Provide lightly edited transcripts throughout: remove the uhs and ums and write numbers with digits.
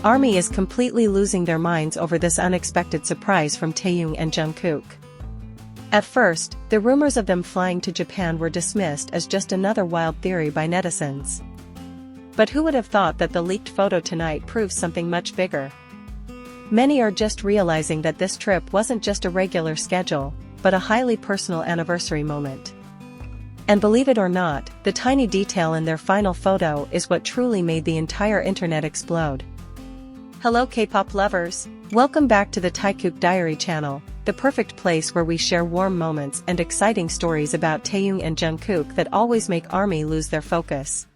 ARMY is completely losing their minds over this unexpected surprise from Taehyung and Jungkook. At first, the rumors of them flying to Japan were dismissed as just another wild theory by netizens. But who would have thought that the leaked photo tonight proves something much bigger? Many are just realizing that this trip wasn't just a regular schedule, but a highly personal anniversary moment. And believe it or not, the tiny detail in their final photo is what truly made the entire internet explode. Hello K-pop lovers! Welcome back to the Taekook Diary channel, the perfect place where we share warm moments and exciting stories about Taehyung and Jungkook that always make ARMY lose their focus.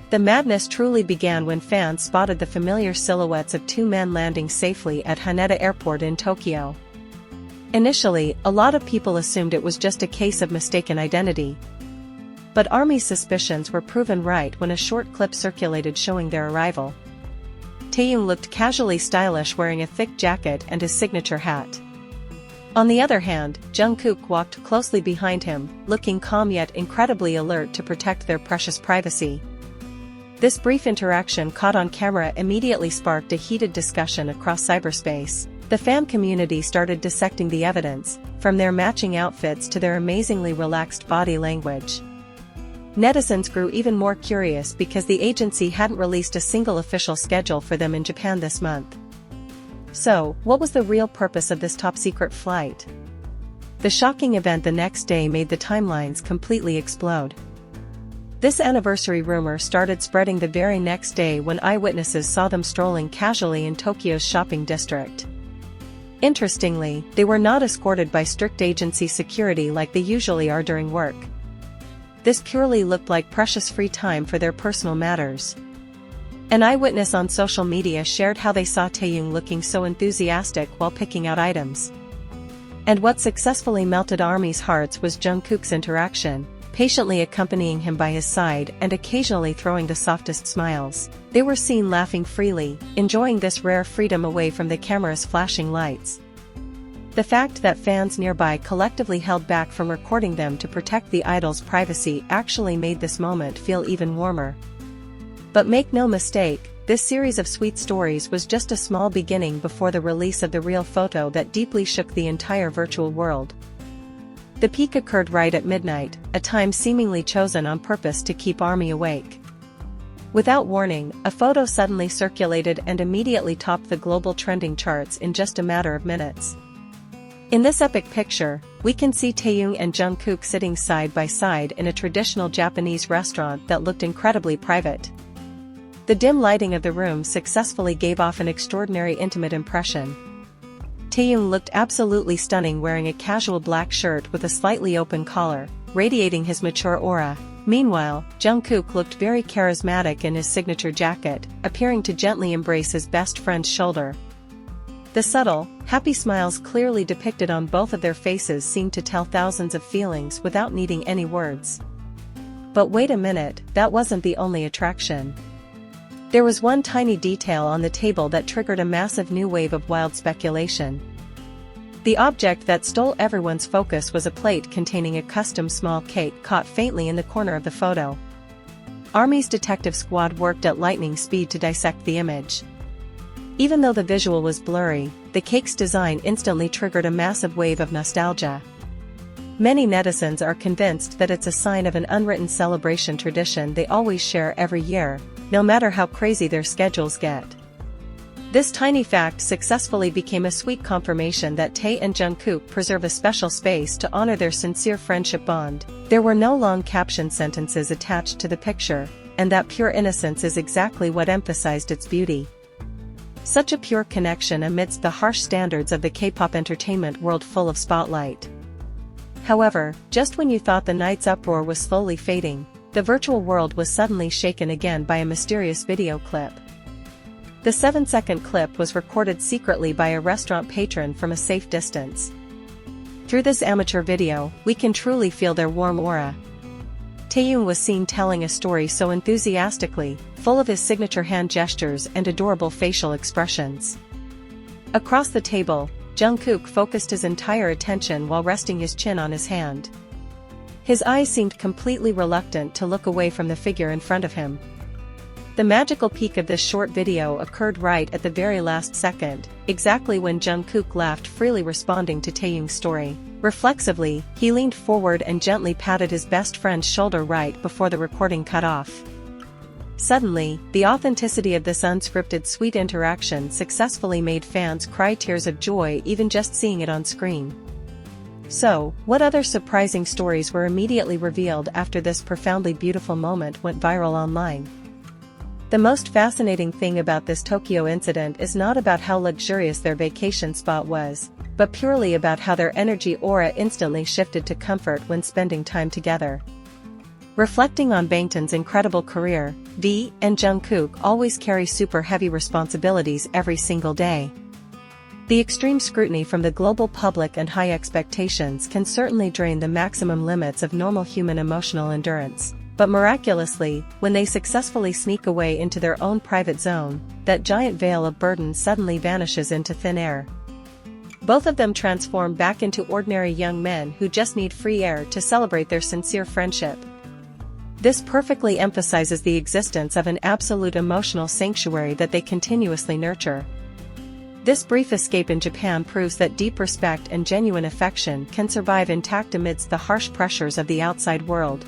The madness truly began when fans spotted the familiar silhouettes of two men landing safely at Hanetta Airport in Tokyo. Initially, a lot of people assumed it was just a case of mistaken identity. But ARMY's suspicions were proven right when a short clip circulated showing their arrival. Taehyung looked casually stylish wearing a thick jacket and his signature hat. On the other hand, Jungkook walked closely behind him, looking calm yet incredibly alert to protect their precious privacy. This brief interaction caught on camera immediately sparked a heated discussion across cyberspace. The fan community started dissecting the evidence, from their matching outfits to their amazingly relaxed body language. Netizens grew even more curious because the agency hadn't released a single official schedule for them in Japan this month. So, what was the real purpose of this top-secret flight? The shocking event the next day made the timelines completely explode. This anniversary rumor started spreading the very next day when eyewitnesses saw them strolling casually in Tokyo's shopping district. Interestingly, they were not escorted by strict agency security like they usually are during work. This purely looked like precious free time for their personal matters. An eyewitness on social media shared how they saw Taehyung looking so enthusiastic while picking out items. And what successfully melted ARMY's hearts was Jungkook's interaction, patiently accompanying him by his side and occasionally throwing the softest smiles. They were seen laughing freely, enjoying this rare freedom away from the camera's flashing lights. The fact that fans nearby collectively held back from recording them to protect the idol's privacy actually made this moment feel even warmer. But make no mistake, this series of sweet stories was just a small beginning before the release of the real photo that deeply shook the entire virtual world. The peak occurred right at midnight, a time seemingly chosen on purpose to keep ARMY awake. Without warning, a photo suddenly circulated and immediately topped the global trending charts in just a matter of minutes. In this epic picture, we can see Taehyung and Jungkook sitting side by side in a traditional Japanese restaurant that looked incredibly private. The dim lighting of the room successfully gave off an extraordinary intimate impression. Taehyung looked absolutely stunning wearing a casual black shirt with a slightly open collar, radiating his mature aura. Meanwhile, Jungkook looked very charismatic in his signature jacket, appearing to gently embrace his best friend's shoulder. The subtle, happy smiles clearly depicted on both of their faces seemed to tell thousands of feelings without needing any words. But wait a minute, that wasn't the only attraction. There was one tiny detail on the table that triggered a massive new wave of wild speculation. The object that stole everyone's focus was a plate containing a custom small cake caught faintly in the corner of the photo. ARMY's detective squad worked at lightning speed to dissect the image. Even though the visual was blurry, the cake's design instantly triggered a massive wave of nostalgia. Many netizens are convinced that it's a sign of an unwritten celebration tradition they always share every year, no matter how crazy their schedules get. This tiny fact successfully became a sweet confirmation that Tae and Jungkook preserve a special space to honor their sincere friendship bond. There were no long caption sentences attached to the picture, and that pure innocence is exactly what emphasized its beauty. Such a pure connection amidst the harsh standards of the K-pop entertainment world full of spotlight. However, just when you thought the night's uproar was slowly fading, the virtual world was suddenly shaken again by a mysterious video clip. The 7-second clip was recorded secretly by a restaurant patron from a safe distance. Through this amateur video, we can truly feel their warm aura. Taehyung was seen telling a story so enthusiastically, full of his signature hand gestures and adorable facial expressions. Across the table, Jungkook focused his entire attention while resting his chin on his hand. His eyes seemed completely reluctant to look away from the figure in front of him. The magical peak of this short video occurred right at the very last second, exactly when Jungkook laughed freely responding to Taehyung's story. Reflexively, he leaned forward and gently patted his best friend's shoulder right before the recording cut off. Suddenly, the authenticity of this unscripted sweet interaction successfully made fans cry tears of joy even just seeing it on screen. So, what other surprising stories were immediately revealed after this profoundly beautiful moment went viral online? The most fascinating thing about this Tokyo incident is not about how luxurious their vacation spot was, but purely about how their energy aura instantly shifted to comfort when spending time together. Reflecting on Bangtan's incredible career, V and Jungkook always carry super heavy responsibilities every single day. The extreme scrutiny from the global public and high expectations can certainly drain the maximum limits of normal human emotional endurance. But miraculously, when they successfully sneak away into their own private zone, that giant veil of burden suddenly vanishes into thin air. Both of them transform back into ordinary young men who just need free air to celebrate their sincere friendship. This perfectly emphasizes the existence of an absolute emotional sanctuary that they continuously nurture. This brief escape in Japan proves that deep respect and genuine affection can survive intact amidst the harsh pressures of the outside world.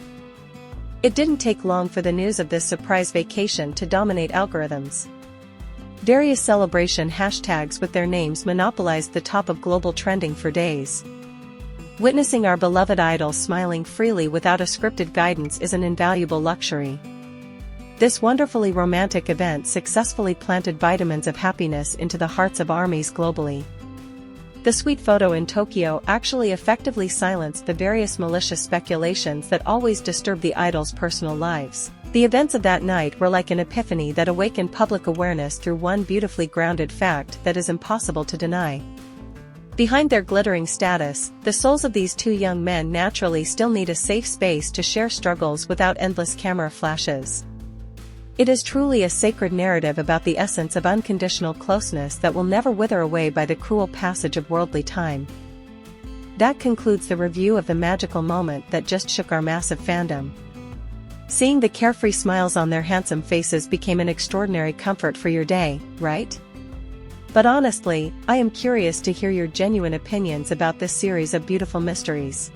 It didn't take long for the news of this surprise vacation to dominate algorithms. Various celebration hashtags with their names monopolized the top of global trending for days. Witnessing our beloved idol smiling freely without a scripted guidance is an invaluable luxury. This wonderfully romantic event successfully planted vitamins of happiness into the hearts of armies globally. The sweet photo in Tokyo actually effectively silenced the various malicious speculations that always disturb the idol's personal lives. The events of that night were like an epiphany that awakened public awareness through one beautifully grounded fact that is impossible to deny. Behind their glittering status, the souls of these two young men naturally still need a safe space to share struggles without endless camera flashes. It is truly a sacred narrative about the essence of unconditional closeness that will never wither away by the cruel passage of worldly time. That concludes the review of the magical moment that just shook our massive fandom. Seeing the carefree smiles on their handsome faces became an extraordinary comfort for your day, right? But honestly, I am curious to hear your genuine opinions about this series of beautiful mysteries.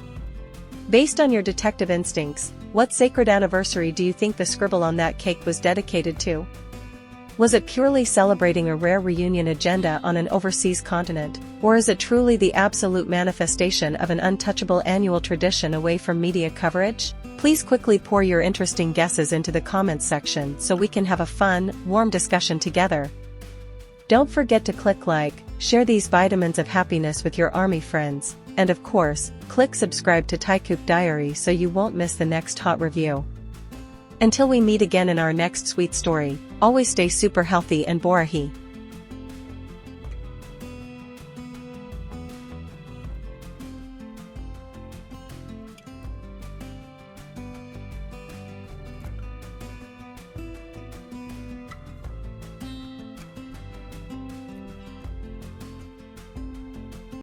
Based on your detective instincts, what sacred anniversary do you think the scribble on that cake was dedicated to? Was it purely celebrating a rare reunion agenda on an overseas continent, or is it truly the absolute manifestation of an untouchable annual tradition away from media coverage? Please quickly pour your interesting guesses into the comments section so we can have a fun, warm discussion together. Don't forget to click like, share these vitamins of happiness with your army friends, and of course, click subscribe to Taekook Diary so you won't miss the next hot review. Until we meet again in our next sweet story, always stay super healthy and borahi.